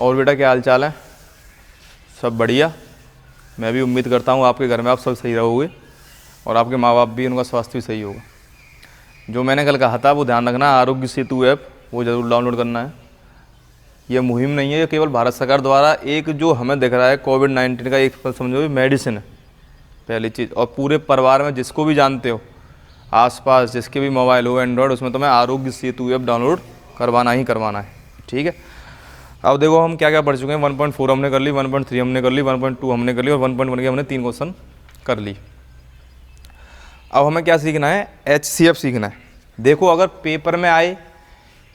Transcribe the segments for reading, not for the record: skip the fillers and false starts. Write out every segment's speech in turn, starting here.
और बेटा क्या हाल चाल है? सब बढ़िया। मैं भी उम्मीद करता हूँ आपके घर में आप सब सही रहोगे और आपके माँ बाप भी, उनका स्वास्थ्य भी सही होगा। जो मैंने कल कहा था वो ध्यान रखना, आरोग्य सेतु ऐप वो ज़रूर डाउनलोड करना है। ये मुहिम नहीं है, ये केवल भारत सरकार द्वारा एक जो हमें दिख रहा है कोविड-19 का एक समझो मेडिसिन है पहली चीज़। और पूरे परिवार में जिसको भी जानते हो, आसपास जिसके भी मोबाइल हो एंड्रॉयड, उसमें तुम्हें आरोग्य सेतु ऐप डाउनलोड करवाना ही करवाना है। ठीक है। अब देखो हम क्या क्या पढ़ चुके हैं। 1.4 हमने कर ली, 1.3 हमने कर ली, 1.2 हमने कर ली और 1.1 के हमने 3 क्वेश्चन कर ली। अब हमें क्या सीखना है? HCF सीखना है। देखो अगर पेपर में आए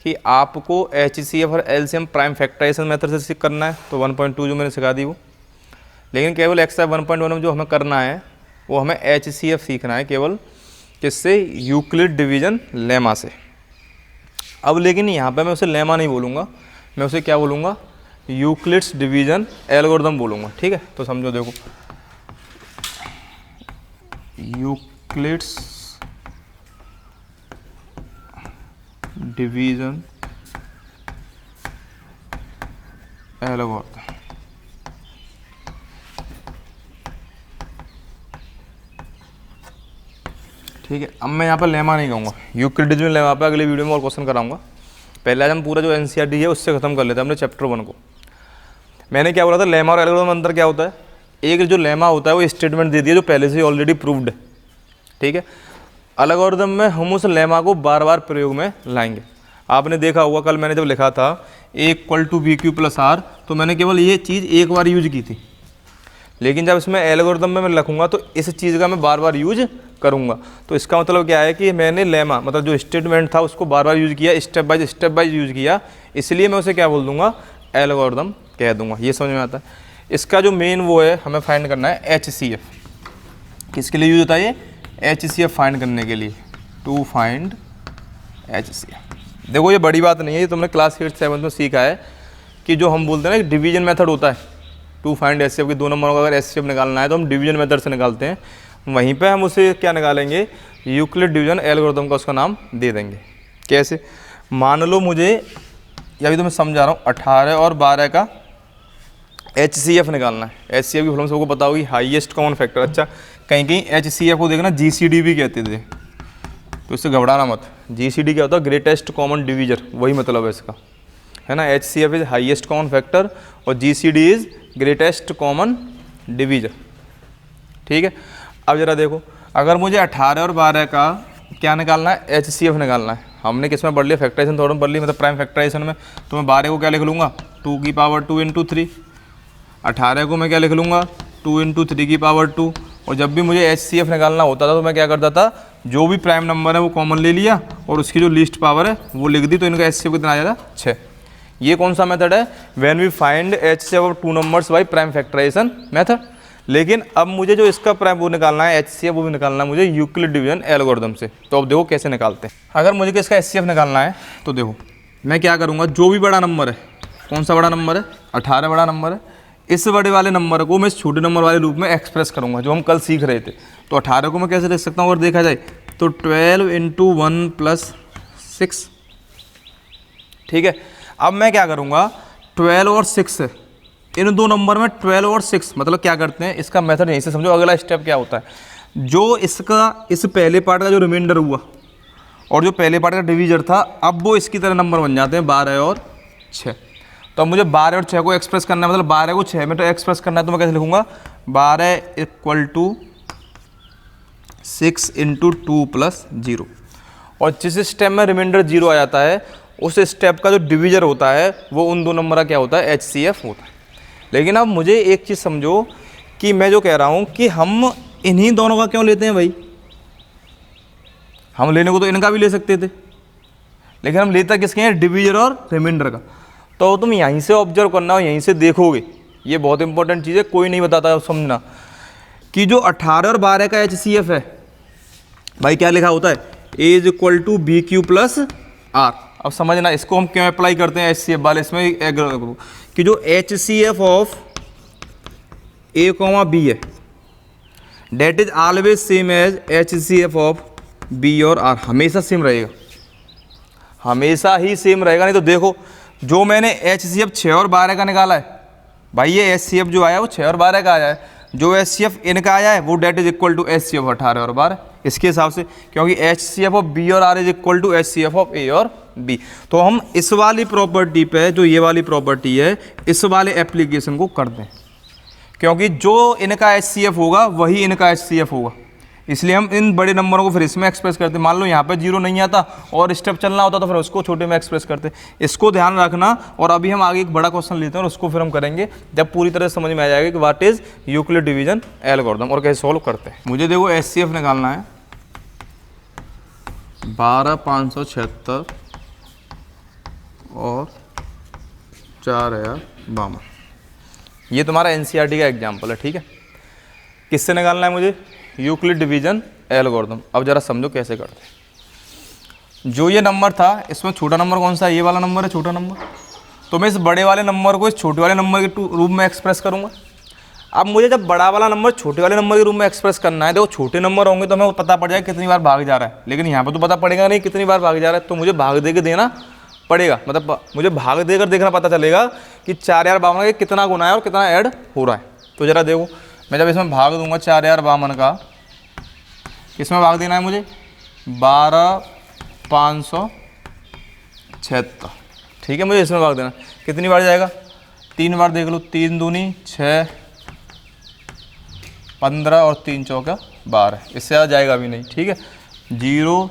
कि आपको HCF और LCM प्राइम फैक्टराइजेशन मेथड से करना है तो 1.2 जो मैंने सिखा दी वो, लेकिन केवल एक्सरसाइज 1.1 में जो हमें करना है वो हमें HCF सीखना है केवल किससे? यूक्लिड डिवीजन लेमा से। अब लेकिन यहाँ पे मैं उसे लेमा नहीं बोलूँगा, मैं उसे क्या बोलूँगा? यूक्लिड्स डिवीजन एल्गोरिथम बोलूँगा। ठीक है, तो समझो देखो, यूक्लिड्स डिवीजन एल्गोरिथम। ठीक है, अब मैं यहाँ पर लेमा नहीं कहूँगा, यूक्लिड डिवीजन लेमा पे अगली वीडियो में और क्वेश्चन कराऊंगा। पहले आज हम पूरा जो NCERT है उससे खत्म कर लेते हैं हमने चैप्टर 1 को। मैंने क्या बोला था, लेमा और एल्गोरिथम अंतर क्या होता है? एक जो लेमा होता है वो स्टेटमेंट दे दिया जो पहले से ऑलरेडी प्रूव्ड है। ठीक है। एल्गोरिथम में हम उस लेमा को बार बार प्रयोग में लाएंगे। आपने देखा होगा कल मैंने जब लिखा था A = BQ + R, तो मैंने केवल ये चीज़ एक बार यूज की थी, लेकिन जब इसमें एल्गोरिथम में मैं लिखूंगा तो इस चीज़ का मैं बार बार यूज करूंगा। तो इसका मतलब क्या है कि मैंने लेमा मतलब जो स्टेटमेंट था उसको बार बार यूज किया, स्टेप बाय यूज किया, इसलिए मैं उसे क्या बोल दूंगा? एल्गोरिथम कह दूंगा। ये समझ में आता है। इसका जो मेन वो है हमें फाइंड करना है HCF। किसके लिए यूज होता है ये? HCF फाइंड करने के लिए, टू फाइंड HCF। देखो ये बड़ी बात नहीं है, ये तुमने क्लास 8 7 में सीखा है कि जो हम बोलते हैं ना डिवीजन मेथड होता है टू फाइंड HCF की। 2 नंबरों का अगर HCF निकालना है तो हम डिवीजन मेथड से निकालते हैं। वहीं पे हम उसे क्या निकालेंगे? यूक्लिड डिवीजन एल्गोरिथम का उसका नाम दे देंगे। कैसे? मान लो मुझे, या भी तो मैं समझा रहा हूँ, 18 और 12 का HCF निकालना है। HCF की फॉर्मूला सबको पता होगी, हाईएस्ट कॉमन फैक्टर। अच्छा, कहीं कहीं HCF को देखना GCD भी कहते थे, तो इससे घबराना मत। GCD क्या होता है? ग्रेटेस्ट कॉमन डिवीजर, वही मतलब है इसका, है ना। HCF is highest common factor और GCD is greatest common divisor. ठीक है। अब जरा देखो, अगर मुझे 18 और 12 का क्या निकालना है? HCF निकालना है। हमने किस में पढ़ लिया? फैक्टराइजेशन थोड़ा पढ़ ली, मतलब प्राइम फैक्टराइजेशन में। तो मैं 12 को क्या लिख लूँगा? 2 की पावर 2 × 3। 18 को मैं क्या लिख लूँगा? 2 × 3 की पावर 2। और जब भी मुझे HCF निकालना होता था तो मैं क्या करता था? जो भी प्राइम नंबर है वो कॉमन ले लिया और उसकी जो लीस्ट पावर है वो लिख दी, तो इनका HCF कितना आ जाता? 6। ये कौन सा मेथड है? When we find HCF of 2 numbers by prime factorization method. लेकिन अब मुझे जो इसका प्राइम वो निकालना है HCF, वो भी निकालना है मुझे यूक्लिड डिवीजन एल्गोरिथम से। तो अब देखो कैसे निकालते हैं। अगर मुझे इसका HCF निकालना है तो देखो मैं क्या करूँगा, जो भी बड़ा नंबर है, कौन सा बड़ा नंबर है? 18 बड़ा नंबर है। इस बड़े वाले नंबर को मैं छोटे नंबर वाले रूप में एक्सप्रेस करूँगा, जो हम कल सीख रहे थे। तो 18 को मैं कैसे लिख सकता हूँ अगर देखा जाए तो 12 × 1 + 6। ठीक है। अब मैं क्या करूँगा, 12 और 6 इन 2 नंबर में 12 और 6 मतलब क्या करते हैं, इसका मेथड यहीं से समझो। अगला स्टेप क्या होता है? जो इसका इस पहले पार्ट का जो रिमाइंडर हुआ और जो पहले पार्ट का डिवीजर था, अब वो इसकी तरह नंबर बन जाते हैं 12 और 6। तो अब मुझे 12 और 6 को एक्सप्रेस करना है, मतलब 12 को 6 में तो एक्सप्रेस करना है, तो मैं कैसे लिखूँगा? 12 = 6 × 2 + 0। और जिस स्टेप में रिमाइंडर 0 आ जाता है उस स्टेप का जो डिवीजर होता है वो उन 2 नंबर का क्या होता है? HCF होता है। लेकिन अब मुझे एक चीज़ समझो कि मैं जो कह रहा हूँ कि हम इन्हीं दोनों का क्यों लेते हैं भाई? हम लेने को तो इनका भी ले सकते थे, लेकिन हम लेता किसके हैं? डिवीजर और रिमाइंडर का। तो तुम यहीं से ऑब्जर्व करना और यहीं से देखोगे, ये बहुत इंपॉर्टेंट चीज़ है, कोई नहीं बताता समझना, कि जो 18 और 12 का HCF है भाई क्या लिखा होता है? A = BQ + R। अब समझना इसको हम क्यों अप्लाई करते हैं HCF वाले इसमें, कि जो HCF ऑफ A, B है that is always same as HCF of B और R। हमेशा सेम रहेगा, हमेशा ही सेम रहेगा। नहीं तो देखो जो मैंने HCF 6 और 12 का निकाला है भाई, ये HCF जो आया वो 6 और 12 का आया है, जो HCF इनका आया है वो that is equal to HCF 18 और 12 इसके हिसाब से, क्योंकि HCF ऑफ B और R is equal to HCF of A और B। तो हम इस वाली प्रॉपर्टी पे, जो ये वाली प्रॉपर्टी है, इस वाले एप्लीकेशन को कर दें, क्योंकि जो इनका HCF होगा वही इनका HCF होगा, इसलिए हम इन बड़े नंबरों को फिर इसमें एक्सप्रेस करते हैं। मान लो यहाँ पे 0 नहीं आता और स्टेप चलना होता तो फिर उसको छोटे में एक्सप्रेस करते, इसको ध्यान रखना। और अभी हम आगे एक बड़ा क्वेश्चन लेते हैं और उसको फिर हम करेंगे जब पूरी तरह समझ में आ जाएगा कि what is Euclid division algorithm और कैसे सॉल्व करते हैं। मुझे देखो HCF निकालना है 12576 और 4052, ये तुम्हारा NCERT का एग्जाम्पल है, ठीक है। किससे निकालना है मुझे? Euclid division algorithm. अब जरा समझो कैसे करते हैं। जो ये नंबर था इसमें छोटा नंबर कौन सा है? ये वाला नंबर है छोटा नंबर, तो मैं इस बड़े वाले नंबर को इस छोटे वाले नंबर के रूप में एक्सप्रेस करूँगा। अब मुझे जब बड़ा वाला नंबर छोटे वाले नंबर के रूप में एक्सप्रेस करना है, देखो छोटे नंबर होंगे तो हमें पता पड़ जाएगा कितनी बार भाग जा रहा है, लेकिन यहाँ पर तो पता पड़ेगा नहीं कितनी बार भाग जा रहा है, तो मुझे भाग दे के देना पड़ेगा, मतलब मुझे भाग देकर देखना पता चलेगा कि 4052 के कितना गुना है और कितना ऐड हो रहा है। तो जरा देखो, मैं जब इसमें भाग दूंगा 4052 का, किसमें भाग देना है मुझे? 12576, ठीक है, मुझे इसमें भाग देना। कितनी बार जाएगा? 3 बार, देख लो, 3 दूनी 6, 15 और 3 चौका 12, इससे ज़्यादा जाएगा भी नहीं, ठीक है। 0।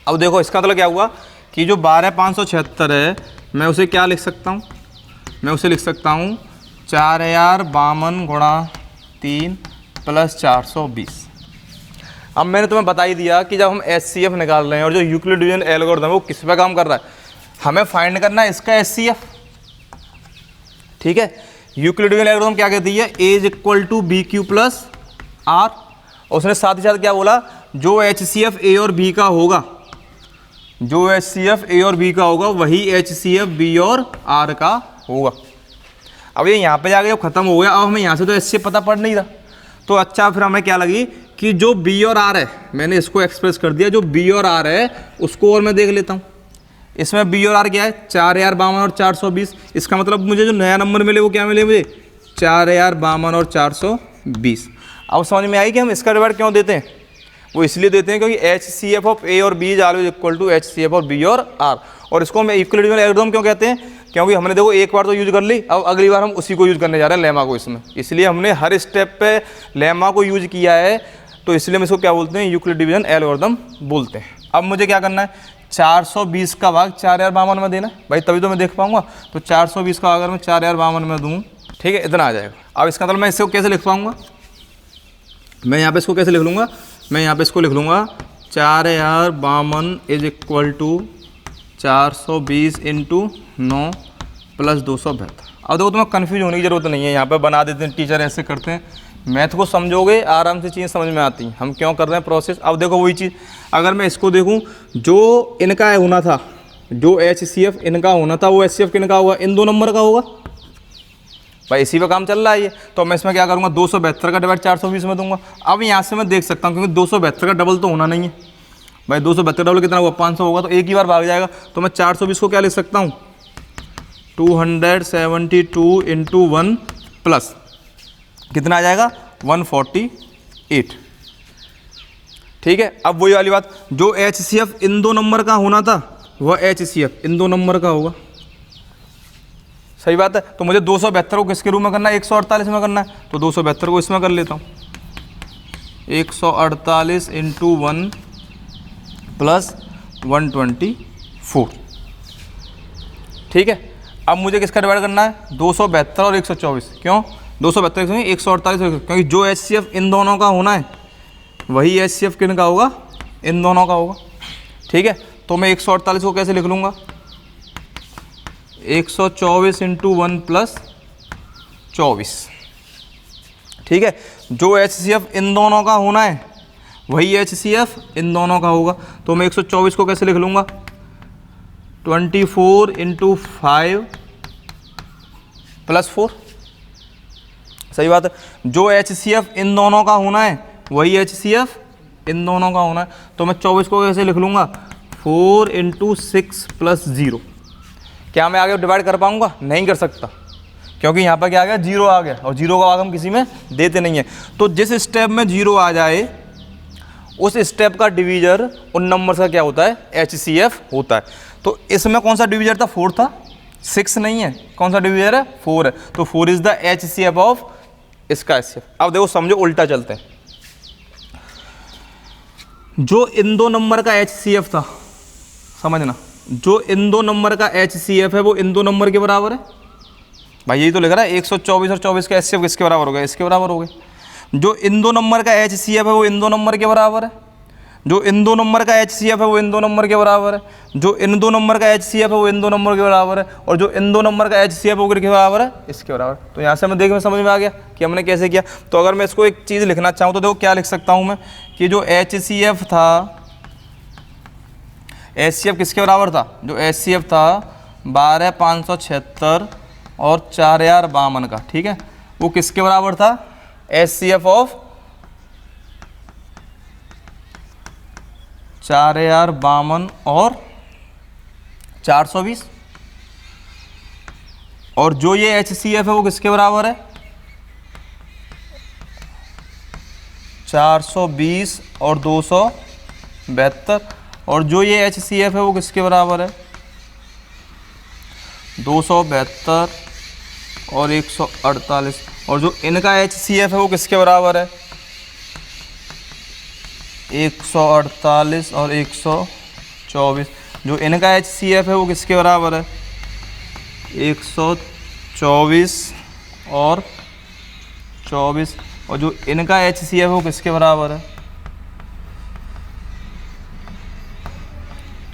अब देखो इसका मतलब क्या हुआ कि जो 12576 है मैं उसे क्या लिख सकता हूँ? मैं उसे लिख सकता हूँ 4052 गुणा 3 प्लस 420। अब मैंने तुम्हें बता ही दिया कि जब हम HCF निकाल रहे हैं और जो यूक्लिड डिवीजन एल्गोरिथम है वो किस पे काम कर रहा है, हमें फाइंड करना है इसका HCF, ठीक है। यूक्लिड डिवीजन एल्गोरिथम क्या कहती है? A is equal to BQ plus R, और उसने साथ ही साथ क्या बोला? जो HCF A और B का होगा, जो HCF A और B का होगा वही HCF B और R का होगा। अब ये यहाँ पे जाके जब खत्म हो गया, अब हमें यहाँ से तो HCF पता पड़ नहीं रहा, तो अच्छा फिर हमें क्या लगी कि जो B और R है, मैंने इसको एक्सप्रेस कर दिया, जो B और R है उसको और मैं देख लेता हूँ। इसमें B और R क्या है? 4052 और 420, इसका मतलब मुझे जो नया नंबर मिले वो क्या मिले मुझे? 4052 और 420। अब समझ में आई कि हम इसका डिवाइड क्यों देते हैं? वो इसलिए देते हैं क्योंकि HCF ऑफ A और B is always equal to HCF of B और R, और इसको हम यूक्लिड डिवीजन एल्गोरिथम क्यों कहते हैं? क्योंकि हमने देखो एक बार तो यूज कर ली, अब अगली बार हम उसी को यूज करने जा रहे हैं, लेमा को, इसमें, इसलिए हमने हर स्टेप पे लेमा को यूज किया है, तो इसलिए हम इसको क्या बोलते हैं? यूक्लिड डिवीजन एल्गोरिथम बोलते हैं। अब मुझे क्या करना है? 420 का भाग 4052 में देना है भाई, तभी तो मैं देख पाऊंगा। तो 420 का अगर मैं 4052 में दूँ, ठीक है, इतना आ जाएगा। अब इसका मतलब मैं इसको कैसे लिख पाऊंगा? मैं यहाँ पे इसको कैसे लिख लूँगा? मैं यहाँ पे इसको लिख लूँगा 4052 is equal to 420 into 9 plus 272। अब देखो तुम्हें कन्फ्यूज होने की ज़रूरत नहीं है, यहाँ पे बना देते हैं, टीचर ऐसे करते हैं, मैथ को समझोगे आराम से चीज़ें समझ में आती हैं, हम क्यों कर रहे हैं प्रोसेस। अब देखो वही चीज़, अगर मैं इसको देखूँ, जो इनका होना था, जो HCF इनका होना था, वो HCF किनका होगा? इन दो नंबर का होगा भाई, इसी पे काम चल रहा है ये। तो मैं इसमें क्या करूँगा? 272 का डिवाइड 420 में दूंगा। अब यहाँ से मैं देख सकता हूँ, क्योंकि 272 का डबल तो होना नहीं है भाई, 272 डबल कितना हुआ? 500 होगा, तो एक ही बार भाग जाएगा। तो मैं 420 को क्या लिख सकता हूँ? 272 इंटू 1 प्लस कितना आ जाएगा? 148, ठीक है। अब वही वाली बात, जो HCF इन दो नंबर का होना था वह HCF इन दो नंबर का होगा, सही बात है। तो मुझे 272 को किसके रूप में करना है? 148 में करना है, तो 272 को इसमें कर लेता हूँ, 148 इंटू 1 प्लस 124, ठीक है। अब मुझे किसका डिवाइड करना है? 272 और 124, क्यों? 272 148, क्योंकि जो HCF इन दोनों का होना है वही HCF किन का होगा? इन दोनों का होगा, ठीक है। तो मैं 148 को कैसे लिख लूँगा? 124 इंटू 1 प्लस 24, ठीक है। जो HCF इन दोनों का होना है वही HCF इन दोनों का होगा, तो मैं 124 को कैसे लिख लूँगा? 24 इंटू 5 प्लस 4, सही बात है। जो HCF इन दोनों का होना है वही HCF इन दोनों का होना है, तो मैं 24 को कैसे लिख लूँगा? 4 इंटू 6 प्लस 0। क्या मैं आगे डिवाइड कर पाऊंगा? नहीं कर सकता, क्योंकि यहाँ पर क्या आ गया, 0 आ गया, और 0 का भाग हम किसी में देते नहीं है। तो जिस स्टेप में 0 आ जाए उस स्टेप का डिवीजर उन नंबर का क्या होता है, HCF होता है। तो इसमें कौन सा डिवीजर था? 4 था, 6 नहीं है। कौन सा डिवीजर है? 4 है। तो 4 इज द HCF ऑफ इसका HCF। अब देखो समझो, उल्टा चलते हैं। जो इन दो नंबर का HCF था, समझना, जो इन दो नंबर का HCF है वो इन दो नंबर के बराबर है। भाई यही तो लिख रहा है, 124 और 24 का HCF किसके बराबर हो गया? इसके बराबर हो गए। जो इन दो नंबर का HCF है वो इन दो नंबर के बराबर है। जो इन दो नंबर का HCF है वो इन दो नंबर के बराबर है। जो इन दो नंबर का HCF है वो इन दो नंबर के बराबर है। और जो इन दो नंबर का HCF है वो किसके बराबर है? इसके बराबर। तो यहाँ से हमें देखने में समझ में आ गया कि हमने कैसे किया। तो अगर मैं इसको एक चीज़ लिखना चाहूँ तो देखो क्या लिख सकता हूँ मैं, कि जो HCF था, HCF किसके बराबर था? जो HCF था 12,576 और 4,052 का, ठीक है, वो किसके बराबर था? HCF ऑफ 4,052 और 420। और जो ये HCF है वो किसके बराबर है? 420 और 272। और जो ये HCF है वो किसके बराबर है? 272 और 148। और जो इनका HCF है वो किसके बराबर है? 148 और 124। जो इनका HCF है वो किसके बराबर है? 124 और 24। और जो इनका HCF है वो किसके बराबर है?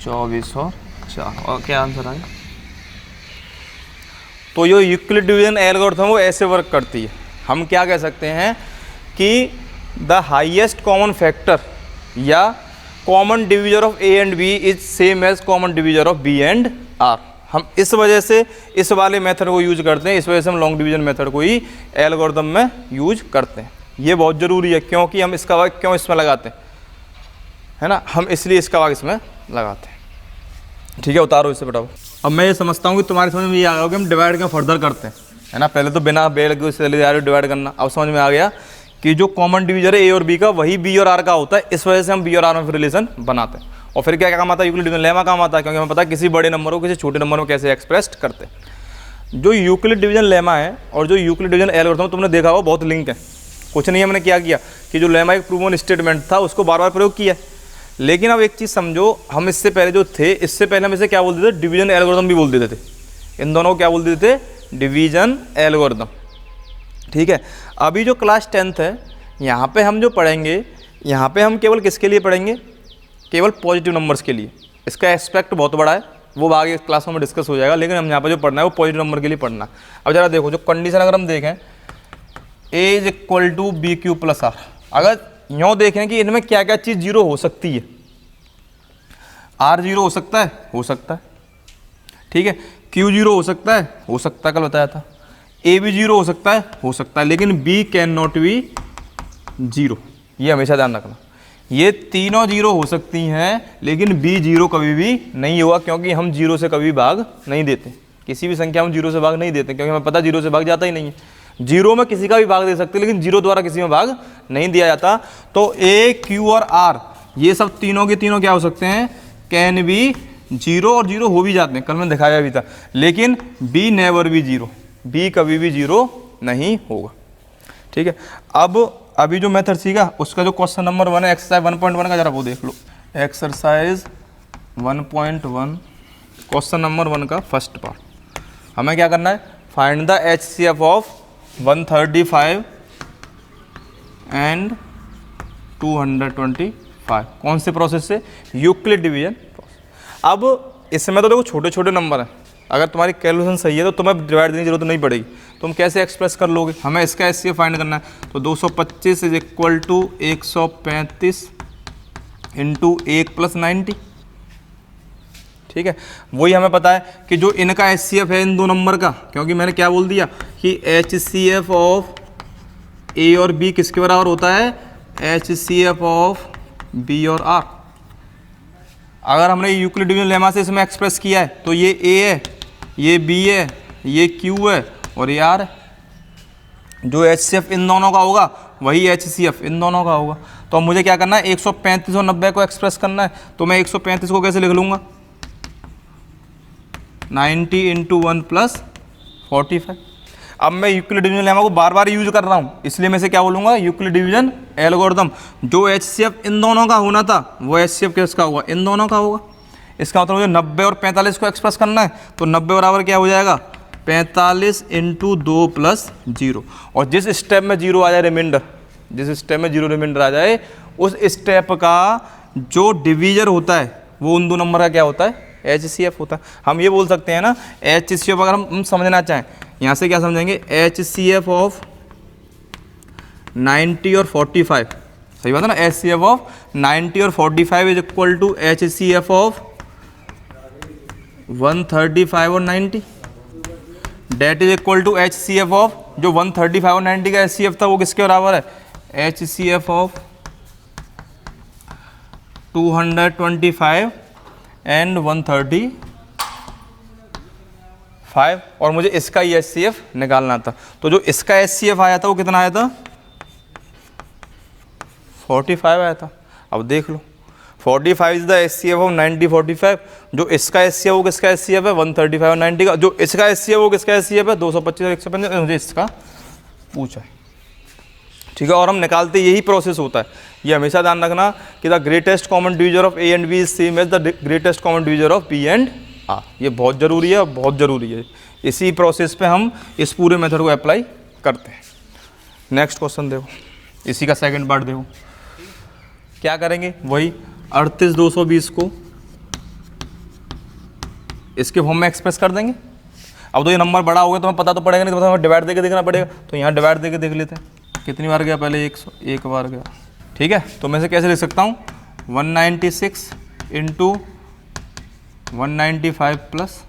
24 और 4। और क्या आंसर आया? तो ये यूक्लिड डिवीजन एल्गोरिथम वो ऐसे वर्क करती है। हम क्या कह सकते हैं कि द हाईएस्ट कॉमन फैक्टर या common divisor of A and B is same as common divisor of B and R। हम इस वजह से इस वाले मेथड को यूज करते हैं, इस वजह से हम लॉन्ग डिवीजन मेथड को ही एल्गोरिथम में यूज करते हैं। ये बहुत ज़रूरी है, क्योंकि हम इसका भाग क्यों इसमें लगाते हैं, है ना, हम इसलिए इसका भाग इसमें लगाते हैं। ठीक है, उतारो इसे बेटा। अब मैं ये समझता हूँ कि तुम्हारे समझ में ये आ गया कि हम डिवाइड का फर्दर करते हैं, है ना। पहले तो बिना बेल के चले जा रहे हो डिवाइड करना, अब समझ में आ गया कि जो कॉमन डिवीजर है A और B का वही B और R का होता है। इस वजह से हम B और R में फिर रिलेशन बनाते हैं। और फिर क्या काम आता है? यूक्लिड डिवीजन लेमा काम आता है, क्योंकि हमें पता है किसी बड़े नंबर को किसी छोटे नंबर में कैसे एक्सप्रेस करते हैं। जो यूक्लिड डिवीजन लेमा है और जो यूक्लिड डिवीजन एल्गोरिथम तुमने देखा हो बहुत लिंक है। कुछ नहीं, हमने क्या किया कि जो लेमा एक प्रूवन स्टेटमेंट था उसको बार बार प्रयोग किया। लेकिन अब एक चीज़ समझो, हम इससे पहले जो थे, इससे पहले हम इसे क्या बोलते थे? डिवीजन एल्गोरिथम भी बोल देते थे। इन दोनों को क्या बोल देते थे? Division algorithm. ठीक है, अभी जो क्लास 10th है यहाँ पे हम जो पढ़ेंगे, यहाँ पे हम केवल किसके लिए पढ़ेंगे? केवल पॉजिटिव नंबर्स के लिए। इसका एस्पेक्ट बहुत बड़ा है, वो आगे क्लासों में डिस्कस हो जाएगा, लेकिन हम यहाँ पर जो पढ़ना है वो पॉजिटिव नंबर के लिए पढ़ना। अब जरा देखो, जो कंडीशन अगर हम देखें A is equal to BQ plus R, अगर यूँ देखें कि इनमें क्या क्या चीज़ जीरो हो सकती है। R जीरो हो सकता है, हो सकता है, ठीक है। Q जीरो हो सकता है, हो सकता है, कल बताया था। A भी जीरो हो सकता है, हो सकता है, लेकिन B can not be zero. ये हमेशा ध्यान रखना, ये तीनों जीरो हो सकती हैं, लेकिन B जीरो कभी भी नहीं होगा, क्योंकि हम जीरो से कभी भाग नहीं देते। किसी भी संख्या हम जीरो से भाग नहीं देते, क्योंकि हमें पता जीरो से भाग जाता ही नहीं है। जीरो में किसी का भी भाग दे सकते, लेकिन जीरो द्वारा किसी में भाग नहीं दिया जाता। तो A, Q और R ये सब तीनों के तीनों क्या हो सकते हैं? कैन बी जीरो, और जीरो हो भी जाते हैं, कल मैंने दिखाया भी था। लेकिन B never be zero, B कभी भी जीरो नहीं होगा। ठीक है, अब अभी जो मेथड सीखा उसका जो क्वेश्चन नंबर 1 है एक्सरसाइज 1.1 का, जरा वो देख लो। एक्सरसाइज 1.1 क्वेश्चन नंबर 1 का फर्स्ट पार्ट। हमें क्या करना है? Find the HCF of 135 and 225। कौन से प्रोसेस से? Euclid division process. अब इसमें तो देखो छोटे छोटे नंबर हैं, अगर तुम्हारी कैलकुलेशन सही है तो तुम्हें डिवाइड देने की जरूरत नहीं पड़ेगी। तुम कैसे एक्सप्रेस कर लोगे? हमें इसका HCF फाइंड करना है। तो 225 is equal to 135 into 1 plus 90। ठीक है, वही हमें पता है कि जो इनका HCF है इन दो नंबर का, क्योंकि मैंने क्या बोल दिया कि HCF ऑफ A और B किसके बराबर होता है? HCF ऑफ B और R। अगर हमने यूक्लिड डिवीजन लेमा से इसमें एक्सप्रेस किया है तो ये ए है, ये बी है, ये क्यू है और ये आर है। जो HCF इन दोनों का होगा वही HCF इन दोनों का होगा। तो अब मुझे क्या करना है, 135 और 90 को एक्सप्रेस करना है। तो मैं 135 को कैसे लिख लूँगा, 90 × 1 + 45। अब मैं यूक्लिड डिवीजन लेमा को बार बार यूज कर रहा हूँ, इसलिए मैं इसे क्या बोलूँगा, यूक्लिड डिवीजन एल्गोरिथम। जो HCF इन दोनों का होना था वो HCF किसका होगा, इन दोनों का होगा। इसका मतलब मुझे 90 और 45 को एक्सप्रेस करना है। तो 90 बराबर क्या हो जाएगा, 45 × 2 + 0। और जिस स्टेप में 0 आ जाए रिमाइंडर, जिस स्टेप में 0 रिमाइंडर आ जाए, उस स्टेप का जो डिवीजर होता है वो उन दो नंबर का क्या होता है, HCF होता है। हम ये बोल सकते हैं ना, HCF अगर हम समझना चाहें, यहाँ से क्या समझेंगे, HCF ऑफ 90 और 45, सही बात है ना। HCF ऑफ 90 और 45 is equal to HCF of 135 और 90। That is equal to HCF of, जो 135 और 90 का HCF था वो किसके बराबर है, HCF ऑफ 225 एंड 135। और मुझे इसका ही HCF निकालना था। तो जो इसका HCF आया था वो कितना आया था, 45 आया था। अब देख लो, 45 इज द HCF ऑफ 90 45। जो इसका HCF वो किसका HCF है, 135 और 90 का। जो इसका HCF वो किसका HCF है, 225 और 150। मुझे इसका पूछा है, ठीक है। और हम निकालते यही प्रोसेस होता है। ये हमेशा ध्यान रखना कि the greatest common divisor of A and B is same as the greatest common divisor of B and A। ये बहुत ज़रूरी है, बहुत ज़रूरी है। इसी प्रोसेस पे हम इस पूरे मेथड को अप्लाई करते हैं। नेक्स्ट क्वेश्चन देखो, इसी का सेकंड पार्ट देखो। क्या करेंगे, वही 38220 को इसके फॉर्म में एक्सप्रेस कर देंगे। अब तो ये नंबर बड़ा हो गया तो हमें पता तो पड़ेगा नहीं, तो हमें डिवाइड देके देखना पड़ेगा। तो यहाँ डिवाइड देके देख लेते हैं कितनी बार गया, पहले 101 बार गया, ठीक है। तो मैं इसे कैसे लिख सकता हूँ, 196 × 195 प्लस,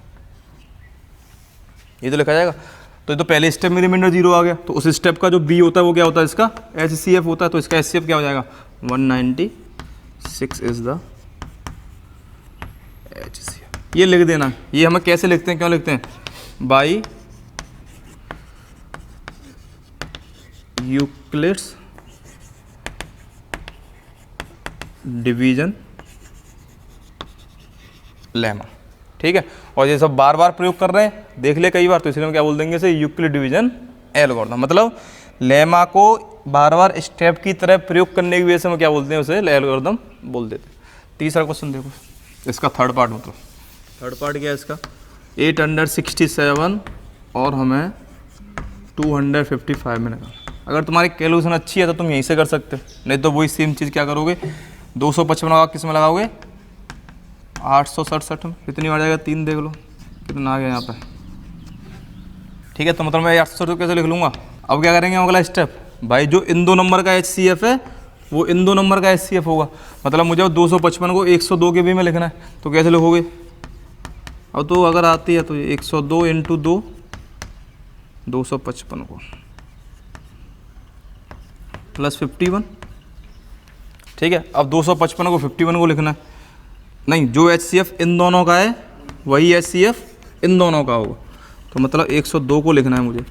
ये तो लिखा जाएगा। तो ये तो पहले स्टेप में रिमाइंडर 0 आ गया, तो उस स्टेप का जो B होता है वो क्या होता है, इसका HCF होता है। तो इसका HCF क्या हो जाएगा, 196 इज द HCF। ये लिख देना। ये हमें कैसे लिखते हैं, क्यों लिखते हैं, बाई यूक्लिड्स डिवीजन लेमा, ठीक है। और ये सब बार बार प्रयोग कर रहे हैं, देख ले कई बार, तो इसलिए हम क्या बोल देंगे इसे, यूक्लिड डिवीजन एल्गोरिथम। मतलब लेमा को बार बार स्टेप की तरह प्रयोग करने की वजह से हम क्या बोलते हैं, उसे एल्गोरिथम बोल देते हैं। तीसरा क्वेश्चन देखो, इसका थर्ड पार्ट, मतलब थर्ड पार्ट क्या है इसका, 867 और हमें 255 में निकालना। अगर तुम्हारी कैलकुलेशन अच्छी है तो तुम यहीं से कर सकते हो, नहीं तो वही सेम चीज़ क्या करोगे, 255 का किस में लगाओगे, 867 में। कितनी बार जाएगा, 3 देख लो कितना आ गया यहाँ पे, ठीक है। तो मतलब मैं 867 कैसे लिख लूँगा। अब क्या करेंगे, अगला स्टेप, भाई जो इन दो नंबर का HCF है वो इन दो नंबर का HCF होगा। मतलब मुझे 255 को 102 के भी में लिखना है, तो कैसे लिखोगे। अब तो अगर आती है तो 102 × 2 255 को प्लस 51, ठीक है। अब 255 को 51 को लिखना है, नहीं, जो HCF इन दोनों का है वही HCF इन दोनों का होगा। तो मतलब 102 को लिखना है मुझे,